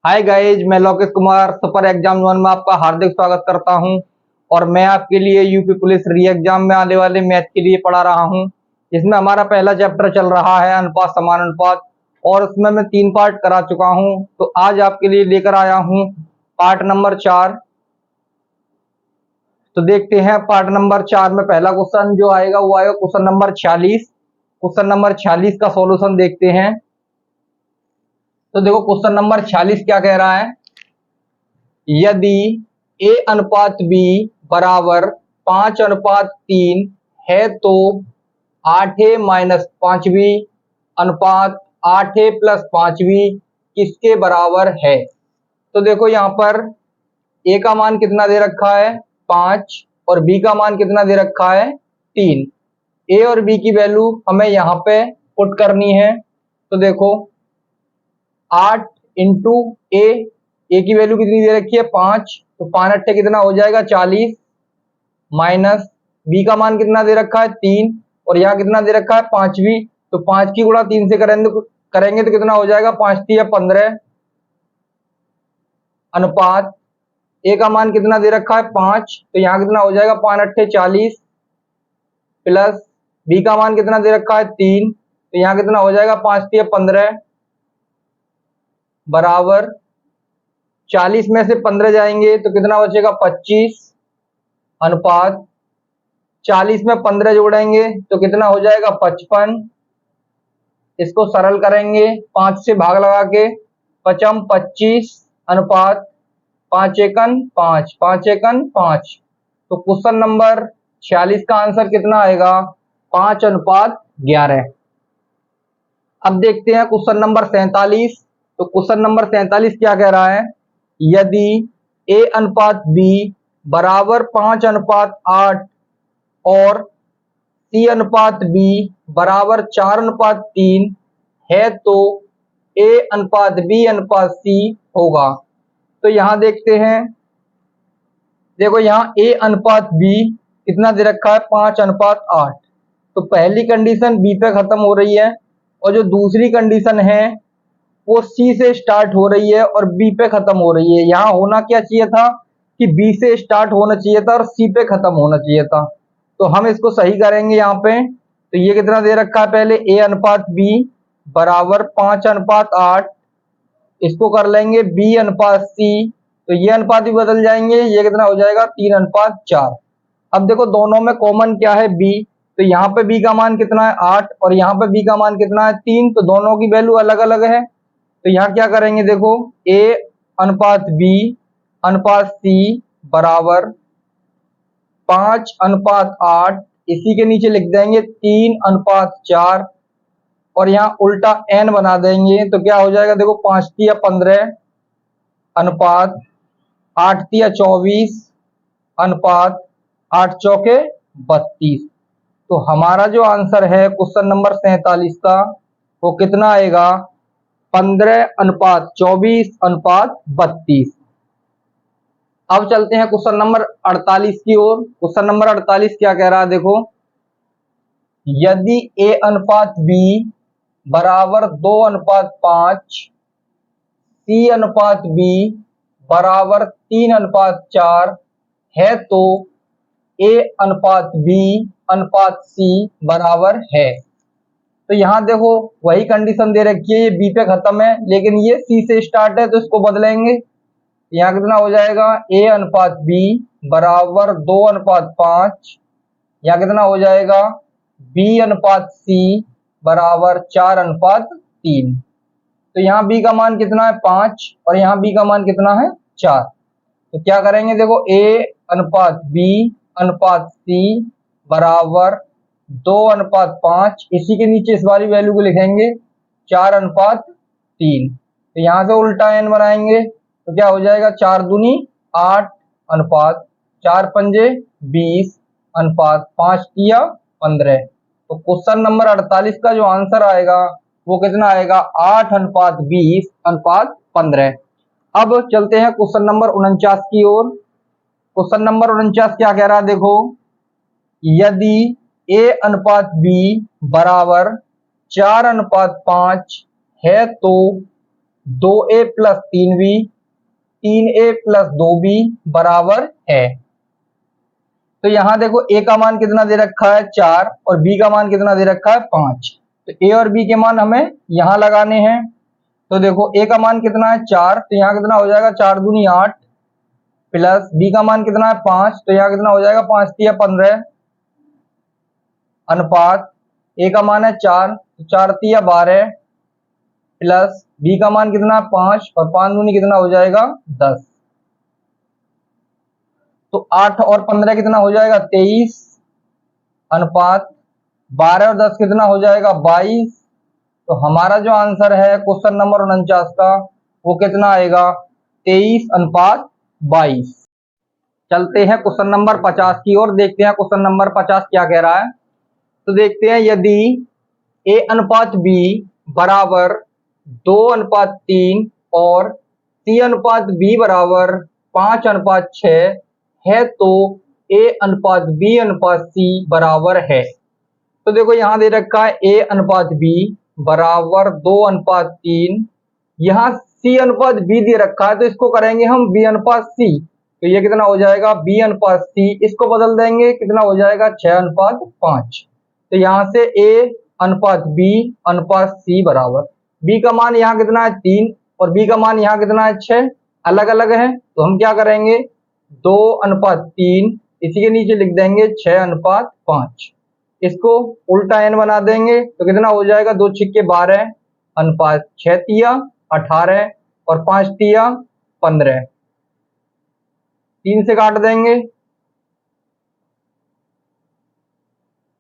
Hi guys, मैं Lokesh Kumar super exam one में आपका हार्दिक स्वागत करता हूं। और मैं आपके लिए यूपी पुलिस री एग्जाम में आने वाले मैथ के लिए पढ़ा रहा हूं। इसमें हमारा पहला चैप्टर चल रहा है अनुपात समानुपात, और उसमें मैं 3 पार्ट करा चुका हूं। तो आज आपके लिए लेकर आया हूं पार्ट नंबर 4। तो देखते हैं पार्ट नंबर 4 में पहला क्वेश्चन जो आएगा वो आएगा क्वेश्चन नंबर 46। क्वेश्चन नंबर 46 का सॉल्यूशन देखते हैं। तो देखो क्वेश्चन नंबर 46 क्या कह रहा है। यदि a अनुपात b बराबर 5:3 है तो 8a माइनस 5b अनुपात 8a प्लस 5b किसके बराबर है। तो देखो यहाँ पर a का मान कितना दे रखा है 5 और b का मान कितना दे रखा है 3। a और b की वैल्यू हमें यहाँ पे पुट करनी है। तो देखो 8 इंटू ए की वैल्यू कितनी दे रखी है 5, तो 5 अट्ठे कितना हो जाएगा 40, माइनस बी का मान कितना दे रखा है 3 और यहाँ कितना दे रखा है 5 भी, तो 5 की गुणा 3 से करेंगे तो कितना हो जाएगा 5 3 15 अनुपात ए का मान कितना दे रखा है 5, तो यहाँ कितना हो जाएगा 5 अट्ठे 40 प्लस बी का मान कितना दे रखा है 3, तो यहाँ कितना हो जाएगा 5 3 15 बराबर 40 में से 15 जाएंगे तो कितना बचेगा 25 अनुपात 40 में 15 जोड़ेंगे तो कितना हो जाएगा 55। इसको सरल करेंगे 5 से भाग लगा के 55 25 अनुपात 5 एकन 5 5 एकन 5। तो क्वेश्चन नंबर 46 का आंसर कितना आएगा 5:11। अब देखते हैं क्वेश्चन नंबर 47। तो क्वेश्चन नंबर 47 क्या कह रहा है। यदि a अनुपात b बराबर 5:8 और c अनुपात b बराबर 4:3 है तो a अनुपात b अनुपात c होगा। तो यहां देखते हैं, देखो यहाँ a अनुपात b कितना दे रखा है 5:8। तो पहली कंडीशन b पे खत्म हो रही है और जो दूसरी कंडीशन है वो C से स्टार्ट हो रही है और B पे खत्म हो रही है। यहाँ होना क्या चाहिए था कि B से स्टार्ट होना चाहिए था और C पे खत्म होना चाहिए था। तो हम इसको सही करेंगे यहाँ पे। तो ये कितना दे रखा है, पहले A अनुपात B बराबर 5:8, इसको कर लेंगे B अनुपात C, तो ये अनुपात भी बदल जाएंगे, ये कितना हो जाएगा 3:4। अब देखो दोनों में कॉमन क्या है B, तो यहाँ पे B का मान कितना है 8 और यहाँ पे B का मान कितना है 3, तो दोनों की वैल्यू अलग अलग है। तो यहाँ क्या करेंगे, देखो a अनुपात b अनुपात c बराबर 5:8, इसी के नीचे लिख देंगे 3:4 और यहाँ उल्टा n बना देंगे तो क्या हो जाएगा, देखो 5 तिया 15 अनुपात 8 तिया 24 अनुपात 8 चौके 32। तो हमारा जो आंसर है क्वेश्चन नंबर 47 का वो कितना आएगा 15:24:32। अब चलते हैं क्वेश्चन नंबर 48 की ओर। क्वेश्चन नंबर 48 क्या कह रहा है, देखो यदि a अनुपात b बराबर 2:5, c अनुपात b बराबर 3:4 है तो a अनुपात b अनुपात c बराबर है। तो यहाँ देखो वही कंडीशन दे रखी है, ये बी पे खत्म है लेकिन ये सी से स्टार्ट है, तो इसको बदलेंगे। यहाँ कितना हो जाएगा ए अनुपात बी बराबर 2:5, यहाँ कितना हो जाएगा बी अनुपात सी बराबर 4:3। तो यहाँ बी का मान कितना है 5 और यहाँ बी का मान कितना है 4। तो क्या करेंगे, देखो ए अनुपात बी अनुपात सी बराबर 2:5, इसी के नीचे इस वाली वैल्यू को लिखेंगे 4:3। तो यहाँ से उल्टा n बनाएंगे तो क्या हो जाएगा 4 दूनी 8 अनुपात 4 पंजे 20 अनुपात 5 तिया 15। तो क्वेश्चन नंबर 48 का जो आंसर आएगा वो कितना आएगा 8:20 अनुपात 15। अब चलते हैं क्वेश्चन नंबर 49 की ओर। क्वेश्चन नंबर 49 क्या कह रहा है, देखो यदि a अनुपात b बराबर 4:5 है तो 2a plus 3b, 3a plus 2b बराबर है। तो यहां देखो a का मान कितना दे रखा है 4 और b का मान कितना दे रखा है 5। तो a और b के मान हमें यहां लगाने हैं। तो देखो a का मान कितना है 4, तो यहाँ कितना हो जाएगा 4 दूनी 8, प्लस b का मान कितना है 5, तो यहाँ कितना हो जाएगा 5 तिया 15, अनुपात a का मान है 4, तो 4 तिया 12, प्लस b का मान कितना है 5 और 5 दूनी कितना हो जाएगा 10। तो 8 और 15 कितना हो जाएगा 23, अनुपात 12 और 10 कितना हो जाएगा 22। तो हमारा जो आंसर है क्वेश्चन नंबर 49 का वो कितना आएगा 23:22। चलते हैं क्वेश्चन नंबर 50 की ओर, देखते हैं क्वेश्चन नंबर 50 क्या कह रहा है। तो देखते हैं, यदि a अनुपात b बराबर 2:3 और c अनुपात b बराबर 5:6 है तो a अनुपात b अनुपात c बराबर है। तो देखो यहां दे रखा है a अनुपात b बराबर 2:3, यहाँ c अनुपात b दे रखा है तो इसको करेंगे हम b अनुपात c। तो ये कितना हो जाएगा b अनुपात c, इसको बदल देंगे कितना हो जाएगा 6:5। तो यहाँ से a अनुपात b अनुपात c बराबर, b का मान यहाँ कितना है 3 और b का मान यहाँ कितना है 6, अलग अलग है। तो हम क्या करेंगे 2:3 इसी के नीचे लिख देंगे 6:5, इसको उल्टा n बना देंगे तो कितना हो जाएगा 2 छिक्के 12, अनुपात 6 तिया 18 और 5 तिया 15, 3 से काट देंगे,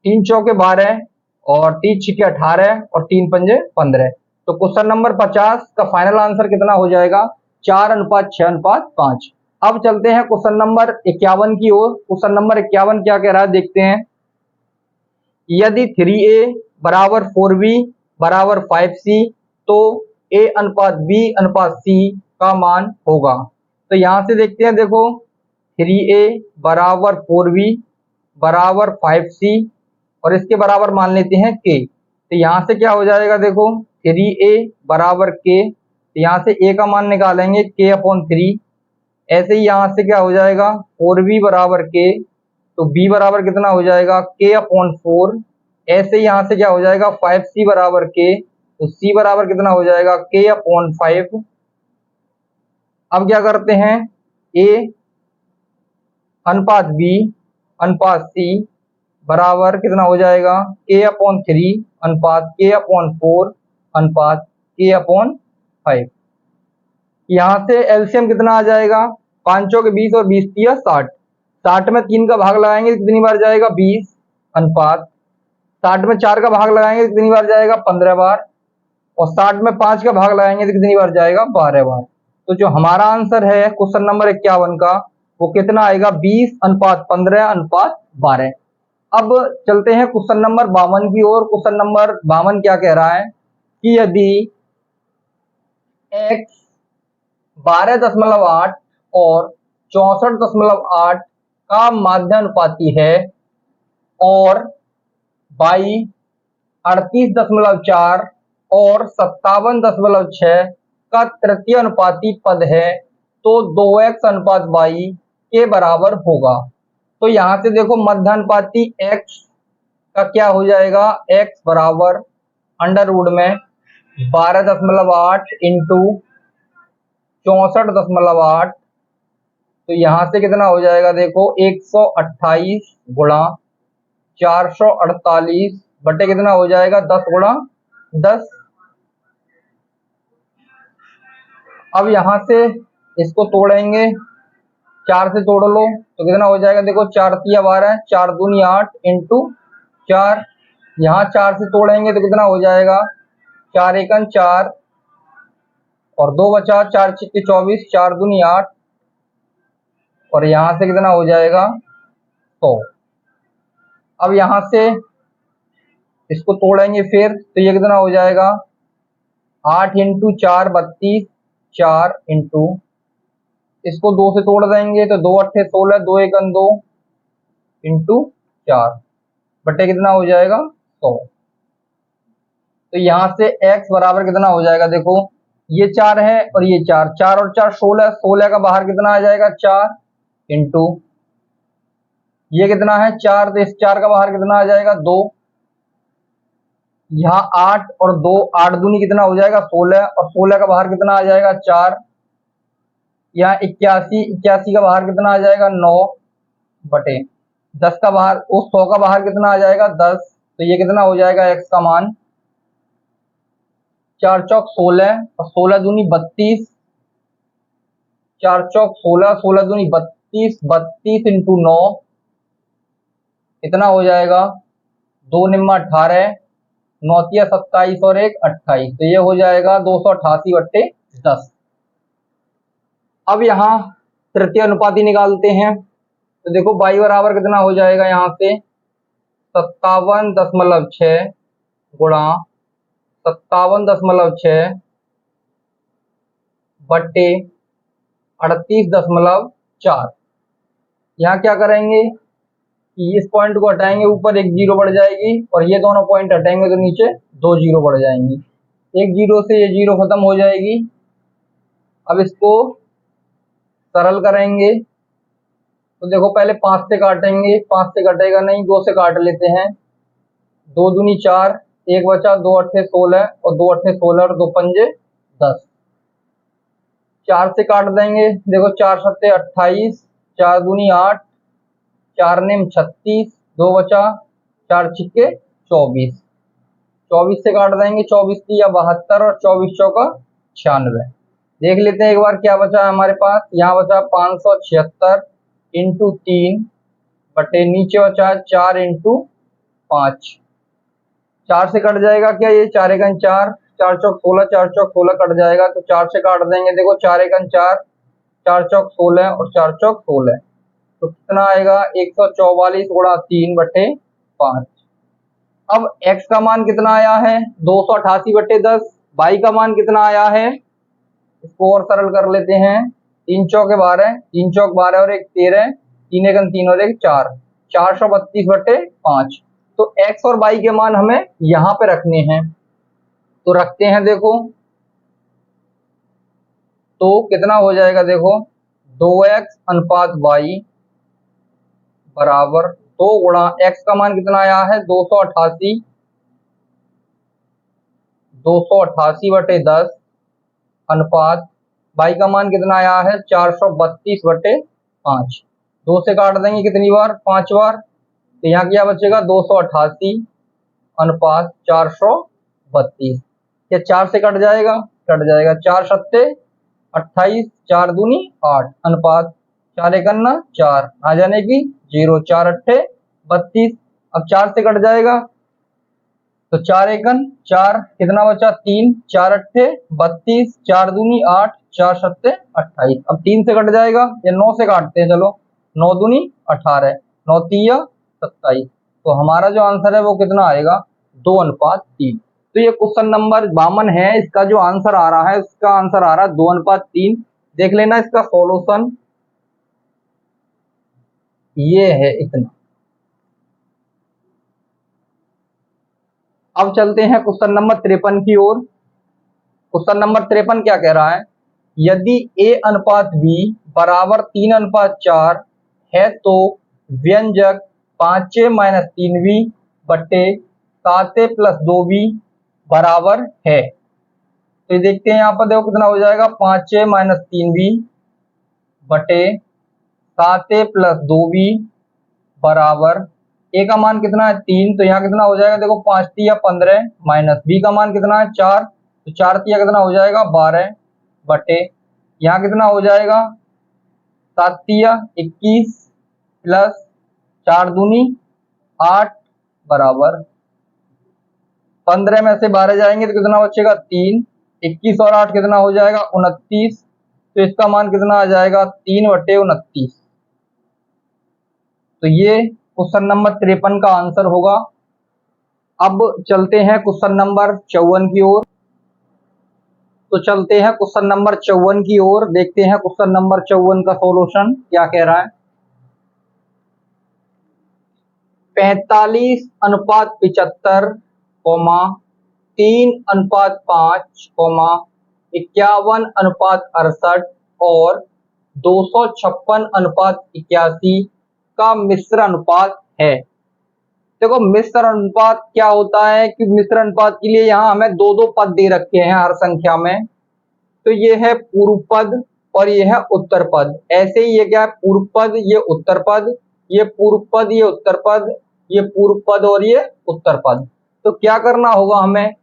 3 चौके 12 और 3 छिक्के 18 और 3 पंजे 15। तो क्वेश्चन नंबर 50 का फाइनल आंसर कितना हो जाएगा 4:6:5। अब चलते हैं क्वेश्चन नंबर 51 की ओर। क्वेश्चन नंबर 51 क्या कह रहा है देखते हैं, यदि 3a बराबर 4b बराबर 5c तो a अनुपात b अनुपात c का मान होगा। तो यहां से देखते हैं, देखो 3a बराबर 4b बराबर 5c और इसके बराबर मान लेते हैं k। तो यहां से क्या हो जाएगा, देखो 3a बराबर k, तो यहां से a का मान निकालेंगे k/3। ऐसे ही यहां से क्या हो जाएगा 4b बराबर k, तो b बराबर कितना हो जाएगा k/4। ऐसे ही यहां से क्या हो जाएगा 5c बराबर k, तो c बराबर कितना हो जाएगा k/5। अब क्या करते हैं a अनुपात b अनुपात c बराबर कितना हो जाएगा k/3 अनुपात k/4 अनुपात k/5। यहां से एलसीएम कितना आ जाएगा 5 के 20 और 20 तिया 60, 60 में 3 का भाग लगाएंगे कितनी बार जाएगा 20, अनुपात 60 में 4 का भाग लगाएंगे कितनी बार जाएगा 15 बार, और 60 में 5 का भाग लगाएंगे तो कितनी बार जाएगा 12 बार। तो जो हमारा आंसर है क्वेश्चन नंबर 51 का वो कितना आएगा 20:15:12। अब चलते हैं क्वेश्चन नंबर 52 की ओर। क्वेश्चन नंबर 52 क्या कह रहा है कि यदि x 12.8 और 64.8 का माध्यानुपाती है और y 38.4 और 57.6 का तृतीय अनुपाती पद है तो 2x अनुपात y के बराबर होगा। तो यहां से देखो मध्यानुपाती x का क्या हो जाएगा, x बराबर अंडर रूट में 12.8 इंटू 64.8, तो यहां से कितना हो जाएगा देखो 128 गुणा 448 बटे कितना हो जाएगा 10 गुणा 10। अब यहां से इसको तोड़ेंगे, 4 से तोड़ लो तो कितना हो जाएगा देखो 4 तिया 12, 4 दूनी 8 इंटू 4, यहाँ 4 से तोड़ेंगे तो कितना हो जाएगा 4 एकन 4 और 2 बचा, 4 छिक्के 24, 4 दूनी 8 और यहाँ से कितना हो जाएगा 100। अब यहाँ से इसको तोड़ेंगे फिर तो ये कितना हो जाएगा 8 इंटू 4 32, 4 इंटू इसको 2 से तोड़ देंगे तो 2 अट्ठे 16, 2 एकन 2 इंटू 4 बटे कितना हो जाएगा 100। तो यहां से x बराबर कितना हो जाएगा देखो ये 4 है और ये 4, 4 और 4 16, 16 का बाहर कितना आ जाएगा 4 इंटू ये कितना है 4, तो इस 4 का बाहर कितना आ जाएगा 2, यहाँ 8 और 2, 8 दूनी कितना हो जाएगा 16, और 16 का बाहर कितना आ जाएगा 4, यहाँ 81, 81 का बाहर कितना आ जाएगा 9 बटे 10 का बाहर, उस 100 का बाहर कितना आ जाएगा 10, तो ये कितना हो जाएगा x का मान 4 चौक 16 और 16 दूनी 32, 4 चौक 16, 16 दूनी 32, 32 इंटू 9 कितना हो जाएगा 2 निम्मा 18, 9 तिया 27 और 1 28, तो ये हो जाएगा 288 बट्टे 10। अब यहाँ तृतीय अनुपाती निकालते हैं, तो देखो y बराबर कितना हो जाएगा यहाँ से 57.6 गुणा 57.6 बट्टे 38.4। यहाँ क्या करेंगे कि इस पॉइंट को हटाएंगे, ऊपर एक जीरो बढ़ जाएगी, और ये दोनों पॉइंट हटाएंगे तो नीचे 2 जीरो बढ़ जाएंगी, एक जीरो से ये जीरो खत्म हो जाएगी। अब इसको सरल करेंगे, तो देखो पहले 5 से काटेंगे, 5 से कटेगा नहीं, 2 से काट लेते हैं, 2 दूनी 4, 1 बचा, 2 अट्ठे 16 और 2 अट्ठे 16 और 2 पंजे 10, 4 से काट देंगे, देखो 4 सत्ते 28, 4 दूनी 8, 4 नेम 36, 2 बचा, 4 छिक्के 24, 24 से काट देंगे, 24 की या 72 और 24 चौका 96। देख लेते हैं एक बार क्या बचा है हमारे पास, यहाँ बचा 576 इंटू 3 बटे नीचे बचा 4 इंटू 5, 4 से कट जाएगा क्या, ये 4 एकन 4, 4 चौक 16, 4 चौक 16 कट जाएगा, तो 4 से काट देंगे, देखो 4 एकन 4, 4 चौक 16 और 4 चौक 16, तो कितना आएगा 144 गुणा 3 बटे 5। अब x का मान कितना आया है 288 बटे 10, y का मान कितना आया है, इसको और सरल कर लेते हैं, 3 चौके 12, 3 चौक 12 और 1 13, 3 एकन 3 और 1 4, 432 बटे 5। तो x और y के मान हमें यहाँ पे रखने हैं, तो रखते हैं, देखो तो कितना हो जाएगा, देखो 2x अनुपात y बराबर 2 गुणा x का मान कितना आया है 288, 288 बटे 10 अनुपात y का मान कितना आया है 432 बटे 5। 2 से काट देंगे कितनी बार 5 बार, तो यहाँ क्या बचेगा 288 अनुपात 432, क्या 4 से कट जाएगा, कट जाएगा, 4 सत्ते 28, 4 दूनी 8 अनुपात 4 एकन्ना 4 आ जाने की 0, 4 अट्ठे 32, अब 4 से कट जाएगा, तो 4 एकन 4 कितना बचा 3, 4 अट्ठे 32, 4 दूनी 8, 4 सत्ते 28, अब 3 से कट जाएगा, या 9 से काटते हैं, चलो 9 दूनी 18, 9 तिया 27, तो हमारा जो आंसर है वो कितना आएगा 2 अनुपात 3। तो ये क्वेश्चन नंबर 52 है, इसका जो आंसर आ रहा है, इसका आंसर आ रहा है 2 अनुपात 3। देख लेना इसका सॉल्यूशन ये है इतना। अब चलते हैं क्वेश्चन नंबर 53 की ओर। क्वेश्चन नंबर 53 क्या कह रहा है, यदि a अनुपात b बराबर 3 अनुपात 4 है तो व्यंजक 5a माइनस 3b बट्टे 7a प्लस 2b बराबर है। तो ये देखते हैं यहाँ पर, देखो कितना हो जाएगा 5a माइनस 3b बटे 7a प्लस 2b बराबर a का मान कितना है 3, तो यहाँ कितना हो जाएगा, देखो 5 तिया 15 माइनस b का मान कितना है 4, तो 4 तिया कितना हो जाएगा 12 बटे यहाँ कितना हो जाएगा 7 तिया 21 प्लस 4 दूनी 8 बराबर 15 में से 12 जाएंगे तो कितना बचेगा 3, 21 और 8 कितना हो जाएगा 29, तो इसका मान कितना आ जाएगा 3 बटे 29। तो ये क्वेश्चन नंबर 53 का आंसर होगा। अब चलते हैं क्वेश्चन नंबर 54 की ओर। तो चलते हैं क्वेश्चन नंबर 54 की ओर, देखते हैं क्वेश्चन नंबर 54 का सॉल्यूशन क्या कह रहा है। 45 अनुपात 75, 3 अनुपात 5, 51:68 और 256:81 का मिश्र अनुपात है। देखो मिश्र अनुपात क्या होता है कि मिश्र अनुपात के लिए यहाँ हमें दो दो पद दे रखे हैं हर संख्या में। तो ये है पूर्व पद और ये है उत्तर पद। ऐसे ही ये क्या है, पूर्व पद, ये उत्तर पद, ये पूर्व पद, ये उत्तर पद, ये पूर्व पद और ये उत्तर पद। तो क्या करना होगा हमें,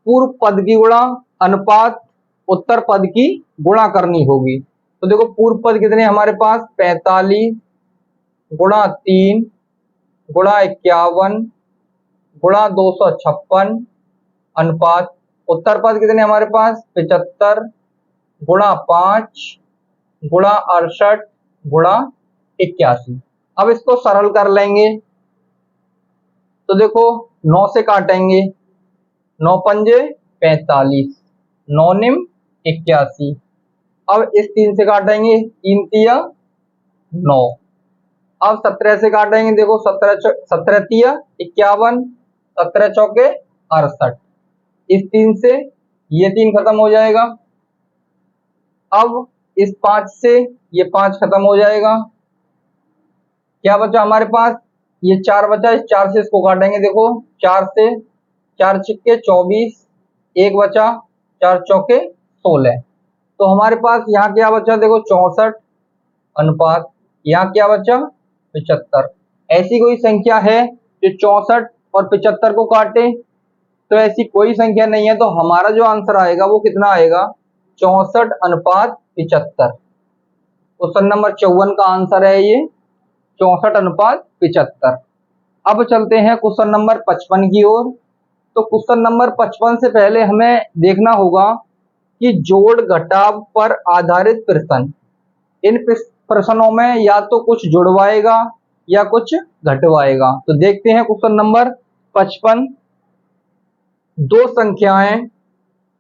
पूर्व पद की गुणा अनुपात उत्तर पद की गुणा करनी होगी। तो देखो पूर्व पद कितने हमारे पास, 45 गुणा 3 गुणा 51 गुणा 256 अनुपात उत्तर पद कितने हमारे पास, 75 गुणा 5 गुणा 68 गुणा 81। अब इसको सरल कर लेंगे। तो देखो 9 से काटेंगे, 9 पंजे 45, 9 निम 81। अब इस 3 से काटेंगे, 3 तिया 9। अब 17 से काटेंगे, देखो 17 तिया 51, 17 चौके 68। इस 3 से ये 3 खत्म हो जाएगा। अब इस 5 से ये 5 खत्म हो जाएगा। क्या बचा हमारे पास, ये 4 बचा, इस 4 से इसको काटेंगे, देखो 4 से 4 छिक्के 24, एक बचा, 4 चौके 16। तो हमारे पास यहाँ क्या बचा, देखो 64 अनुपात, यहाँ क्या बचा 75। ऐसी कोई संख्या है जो 64 और 75 को काटे, तो ऐसी कोई संख्या नहीं है। तो हमारा जो आंसर आएगा वो कितना आएगा, 64:75। क्वेश्चन नंबर 54 का आंसर है ये 64:75। अब चलते हैं क्वेश्चन नंबर 55 की ओर। तो क्वेश्चन नंबर 55 से पहले हमें देखना होगा कि जोड़ घटाव पर आधारित प्रश्न, इन प्रश्नों में या तो कुछ जुड़वाएगा या कुछ घटवाएगा। तो देखते हैं क्वेश्चन नंबर 55। दो संख्याएं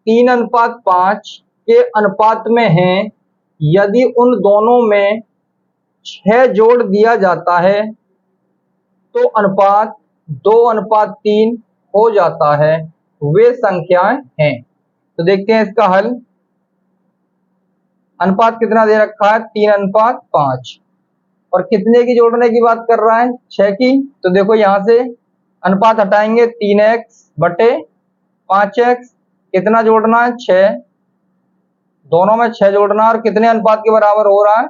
3:5 के अनुपात में हैं, यदि उन दोनों में 6 जोड़ दिया जाता है तो अनुपात 2:3 हो जाता है। वे संख्याएं हैं। तो देखते हैं इसका हल। अनुपात कितना दे रखा है, 3:5 और कितने की जोड़ने की बात कर रहा है, 6 की। तो देखो यहां से अनुपात हटाएंगे, 3x बटे 5x, कितना जोड़ना है 6, दोनों में 6 जोड़ना है और कितने अनुपात के बराबर हो रहा है,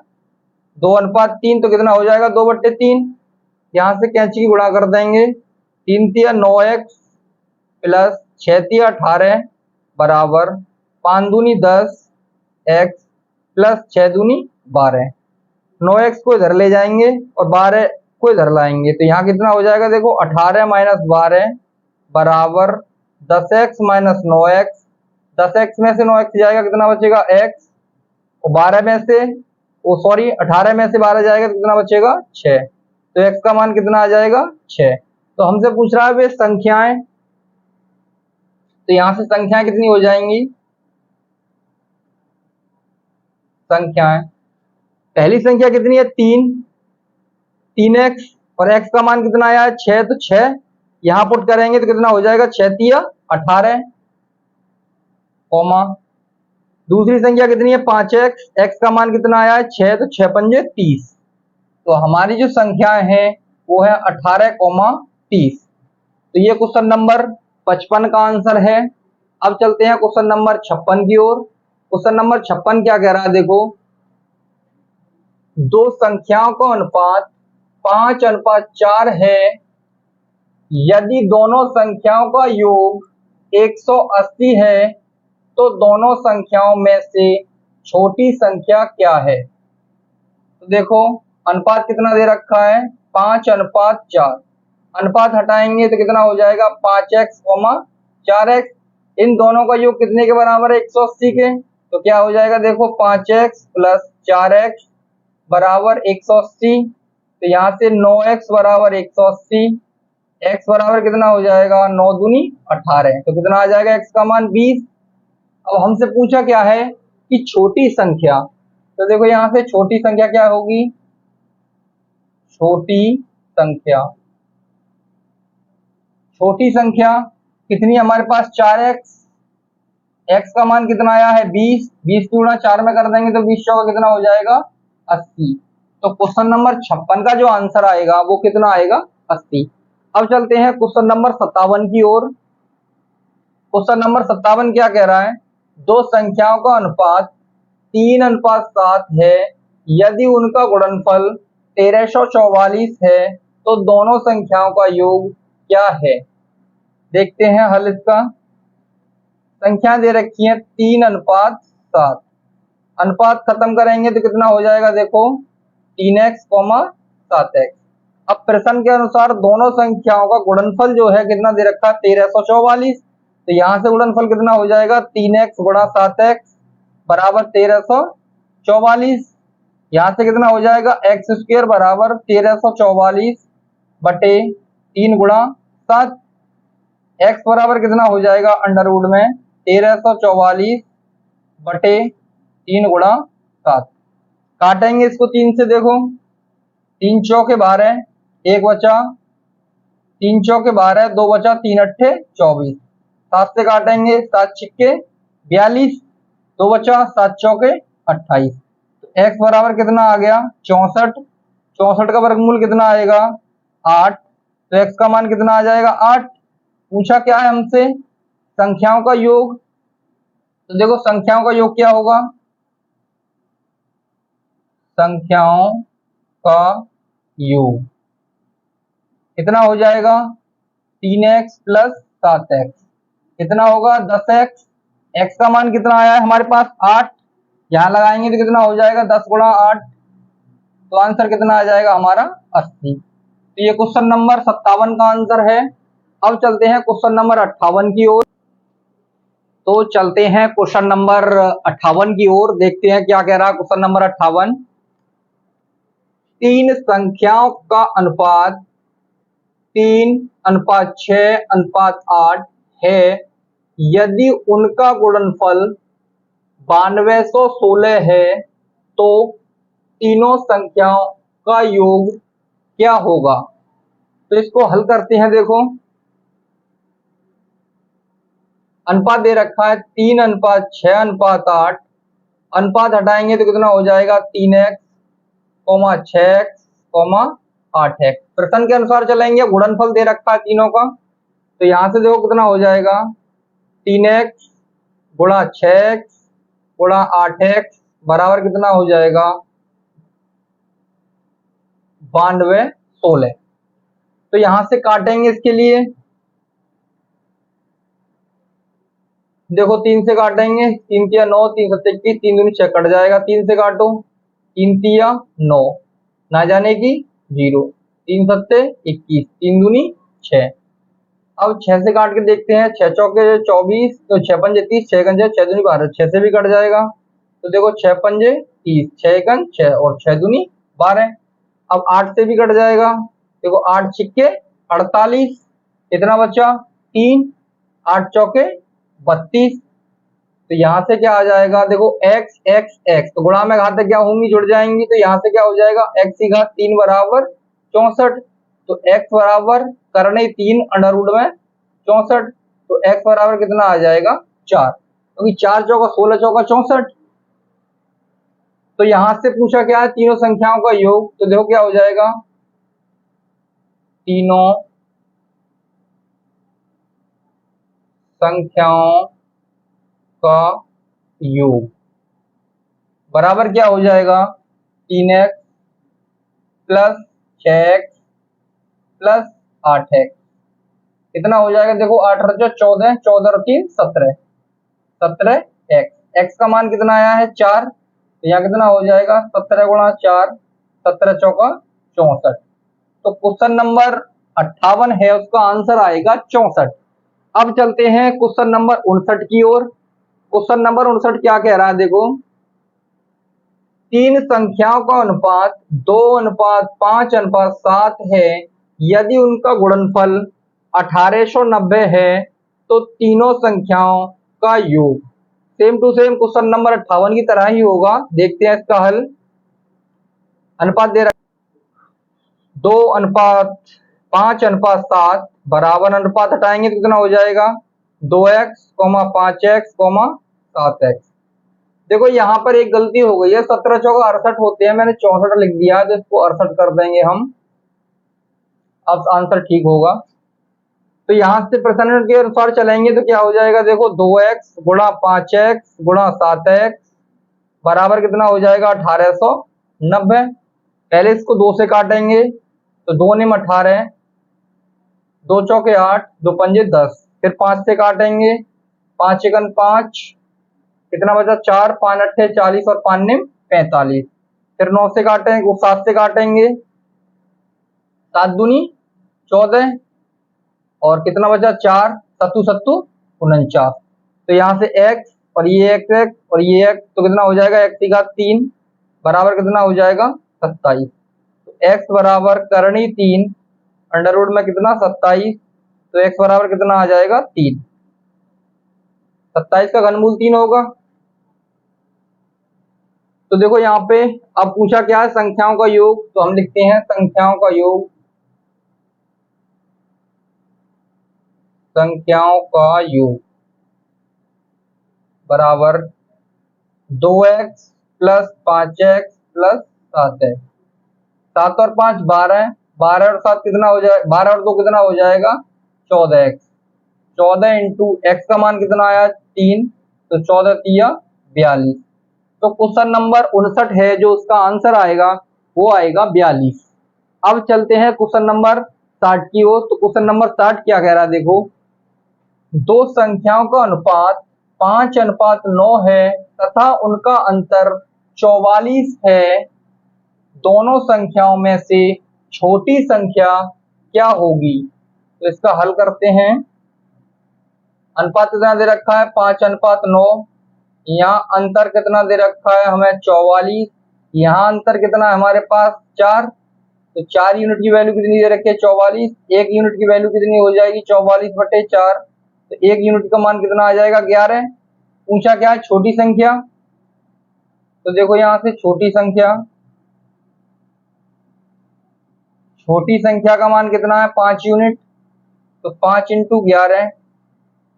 2:3। तो कितना हो जाएगा, 2/3। यहां से कैंची की गुणा कर देंगे, 3 तिया 9x प्लस 6 तिया 18 बराबर 5 दूनी 10x प्लस 6 दूनी 12। 9x को इधर ले जाएंगे और 12 को इधर लाएंगे, तो यहाँ कितना हो जाएगा, देखो 18 - 12 बराबर 10x - 9x। 10x में से 9x जाएगा, कितना बचेगा x, और 12 में से, ओ सॉरी 18 में से 12 जाएगा तो कितना बचेगा 6। तो x का मान कितना आ जाएगा 6। तो हमसे पूछ रहा है वे संख्याएं, तो यहां से संख्याएं कितनी हो जाएंगी, संख्याएं पहली संख्या कितनी है 3x और x का मान कितना आया है 6, तो 6 यहां पुट करेंगे तो कितना हो जाएगा 6 तिया 18 कॉमा। दूसरी संख्या कितनी है 5x, x का मान कितना आया है 6, तो 6 पंजे 30। तो हमारी जो संख्याएं हैं वो है 18,30। तो ये क्वेश्चन नंबर 55 का आंसर है। अब चलते हैं क्वेश्चन नंबर 56 की ओर। क्वेश्चन नंबर 56 क्या कह रहा है, देखो दो संख्याओं का अनुपात 5:4 है, यदि दोनों संख्याओं का योग 180 है तो दोनों संख्याओं में से छोटी संख्या क्या है। तो देखो अनुपात कितना दे रखा है 5:4, अनुपात हटाएंगे तो कितना हो जाएगा 5x, 4x। इन दोनों का योग कितने के बराबर है 180 के, तो क्या हो जाएगा, देखो 5x प्लस 4x बराबर 180। तो यहाँ से 9x बराबर 180, x बराबर कितना हो जाएगा 9 दूनी 18, तो कितना आ जाएगा x का मान 20। अब हमसे पूछा क्या है कि छोटी संख्या, तो देखो यहाँ से छोटी संख्या क्या होगी, छोटी संख्या, छोटी संख्या कितनी हमारे पास 4x, x का मान कितना आया है 20, 20 की गुणा 4 में कर देंगे तो 20 चौका कितना हो जाएगा 80। तो क्वेश्चन नंबर 56 का जो आंसर आएगा वो कितना आएगा 80। अब चलते हैं क्वेश्चन नंबर 57 की ओर। क्वेश्चन नंबर 57 क्या कह रहा है, दो संख्याओं का अनुपात 3:7 है, यदि उनका गुणनफल 1344 है तो दोनों संख्याओं का योग क्या है। देखते हैं हल इसका। संख्या दे रखी है 3:7, अनुपात खत्म करेंगे तो कितना हो जाएगा देखो 3x, 7x। अब प्रश्न के अनुसार दोनों संख्याओं का गुणनफल जो है कितना दे रखा है 1344, तो यहां से गुणनफल कितना हो जाएगा 3x गुणा 7x बराबर 1344। यहां से कितना हो जाएगा एक्स स्क्वायर बराबर 1344 बटे 3 गुणा 7। एक्स बराबर कितना हो जाएगा अंडर रूट में 1344 बटे 3 गुणा 7। काटेंगे इसको 3 से, देखो 3 चौके 12, 1 बचा, 3 चौके 12, 2 बचा, 3 अट्ठे 24। 7 से काटेंगे 7 छिक्के 42, 2 बचा, 7 चौके 28। तो x बराबर कितना आ गया 64, 64 का वर्गमूल कितना आएगा 8, तो x का मान कितना आ जाएगा 8। पूछा क्या है हमसे संख्याओं का योग, तो देखो संख्याओं का योग क्या होगा, संख्याओं का योग कितना हो जाएगा 3x प्लस 7x, कितना होगा 10x। x का मान कितना आया है हमारे पास 8, यहां लगाएंगे तो कितना हो जाएगा 10 गुणा 8, तो आंसर कितना आ जाएगा हमारा 80। तो ये क्वेश्चन नंबर 57 का आंसर है। अब चलते हैं क्वेश्चन नंबर 58 की ओर। तो चलते हैं क्वेश्चन नंबर 58 की ओर, देखते हैं क्या कह रहा है क्वेश्चन नंबर 58। तीन संख्याओं का अनुपात 3:6:8 है, यदि उनका गुणनफल 9216 है तो तीनों संख्याओं का योग क्या होगा। तो इसको हल करते हैं। देखो अनुपात दे रखा है 3:6:8, अनुपात हटाएंगे तो कितना हो जाएगा 3x, 6x, 8x। प्रश्न के अनुसार चलेंगे, गुणनफल दे रखा है तीनों का, तो यहां से देखो कितना हो जाएगा 3x गुणा 6x गुणा 8x बराबर कितना हो जाएगा 9216। तो यहां से काटेंगे इसके लिए, देखो 3 से काटेंगे, 3 तिया 9, 3 सत्ते 21, 3 दूनी 6 कट जाएगा, 3 से काटो 3 तिया 9, ना जाने की 0, 3 सत्ते 21, 3 दूनी 6। अब 6 से काट के देखते हैं, 6 चौके 24, तो 6 पंजे 30, 6 पंजे 6 दूनी 12, 6 से भी कट जाएगा। तो देखो 6 पंजे 30, 6 एकन 6 और 6 दूनी 12। अब 8 से भी कट जाएगा, देखो 8 छिक्के 48, कितना बचा 3, 8 चौके 32। तो यहां से क्या आ जाएगा देखो x x x, तो गुणा में घातें क्या होंगी जुड़ जाएंगी, तो यहां से क्या हो जाएगा x की घात 3 बराबर 64। तो x बराबर करने 3 अंडर रूट में 64, तो x बराबर कितना आ जाएगा 4, क्योंकि 4 चौका 16 चौका 64। तो यहां से पूछा क्या है तीनों संख्याओं का योग, तो देखो क्या हो जाएगा तीनों संख्याओं का योग बराबर क्या हो जाएगा 3x plus 6x plus 8x, कितना हो जाएगा देखो 8 और 14, 14 और 3 17, 17x। x का मान कितना आया है 4, तो यहाँ कितना हो जाएगा 17 गुणा 4, 17 चौका 64। तो क्वेश्चन नंबर 58 है, उसका आंसर आएगा 64। अब चलते हैं क्वेश्चन नंबर 59 की ओर। क्वेश्चन नंबर 59 क्या कह रहा है देखो, तीन संख्याओं का अनुपात 2:5:7 है, यदि उनका गुणनफल 1890 है तो तीनों संख्याओं का योग। Same to same question number 58 की तरह ही होगा, देखते हैं इसका हल। अनुपात दे रहा 2:5:7 बराबर, अनुपात हटाएंगे तो कितना हो जाएगा 2x, 5x, 7x। देखो यहाँ पर एक गलती हो गई है, 17 चौका 68 होते हैं, मैंने 64 लिख दिया है, तो इसको 68 कर देंगे हम, अब आंसर ठीक होगा। तो यहाँ से प्रश्न के अनुसार चलेंगे तो क्या हो जाएगा, देखो 2x गुणा 5x गुणा 7x बराबर कितना हो जाएगा 1890। पहले इसको 2 से काटेंगे तो 2 निम 18, 2 चौके 8, 2 पंजे 10, फिर 5 से काटेंगे, 5 एकन 5, कितना बचा 4, 5 अट्ठे 40 और 5 निम 45, फिर 9 से काटेंगे, वो 7 से काटेंगे, 7 दूनी 14 और कितना बचा 4, सत्तू सत्तू 49। तो यहाँ से x और ये x और ये x, तो कितना हो जाएगा x की घात 3 बराबर कितना हो जाएगा 27। तो x बराबर करनी 3 अंडर रूट में कितना 27, तो x बराबर कितना आ जाएगा 3। 27 का घनमूल 3 होगा। तो देखो यहाँ पे अब पूछा क्या है, संख्याओं का योग, तो हम लिखते हैं संख्याओं का योग, संख्याओं का योग बराबर 2x plus 5x plus 7x। 7 और 5 12, 12 और 7 कितना हो जाएगा, 12 और 2 कितना हो जाएगा 14x। 14 इंटू एक्स का मान कितना आया 3, तो 14 तिया 42। तो क्वेश्चन नंबर 59 है जो उसका आंसर आएगा वो आएगा 42। अब चलते हैं क्वेश्चन नंबर 60 की ओर। तो क्वेश्चन नंबर 60 क्या कह रहा है, देखो दो संख्याओं का अनुपात 5:9 है तथा उनका अंतर 44 है, दोनों संख्याओं में से छोटी संख्या क्या होगी। तो इसका हल करते हैं। अनुपात कितना दे रखा है 5:9, यहाँ अंतर कितना दे रखा है हमें 44, यहाँ अंतर कितना है हमारे पास 4, तो 4 यूनिट की वैल्यू कितनी दे रखी है 44, 1 यूनिट की वैल्यू कितनी हो जाएगी 44/4, तो 1 यूनिट का मान कितना आ जाएगा 11। पूछा क्या है छोटी संख्या, तो देखो यहाँ से छोटी संख्या का मान कितना है 5 यूनिट, तो 5 इंटू 11,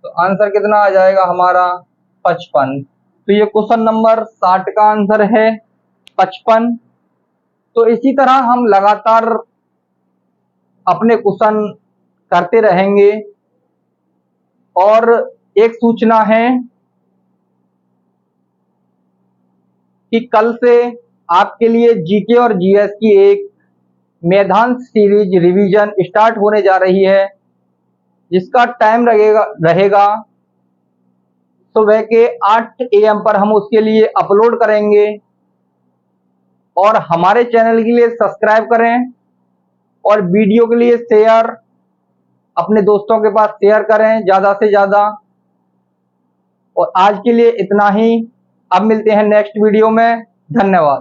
तो आंसर कितना आ जाएगा हमारा 55। तो ये क्वेश्चन नंबर 60 का आंसर है 55। तो इसी तरह हम लगातार अपने क्वेश्चन करते रहेंगे। और एक सूचना है कि कल से आपके लिए जीके और जीएस की एक मेधांश सीरीज रिवीजन स्टार्ट होने जा रही है, जिसका टाइम रहेगा सुबह के 8 AM पर हम उसके लिए अपलोड करेंगे। और हमारे चैनल के लिए सब्सक्राइब करें और वीडियो के लिए शेयर अपने दोस्तों के पास शेयर करें ज़्यादा से ज़्यादा। और आज के लिए इतना ही, अब मिलते हैं नेक्स्ट वीडियो में। धन्यवाद।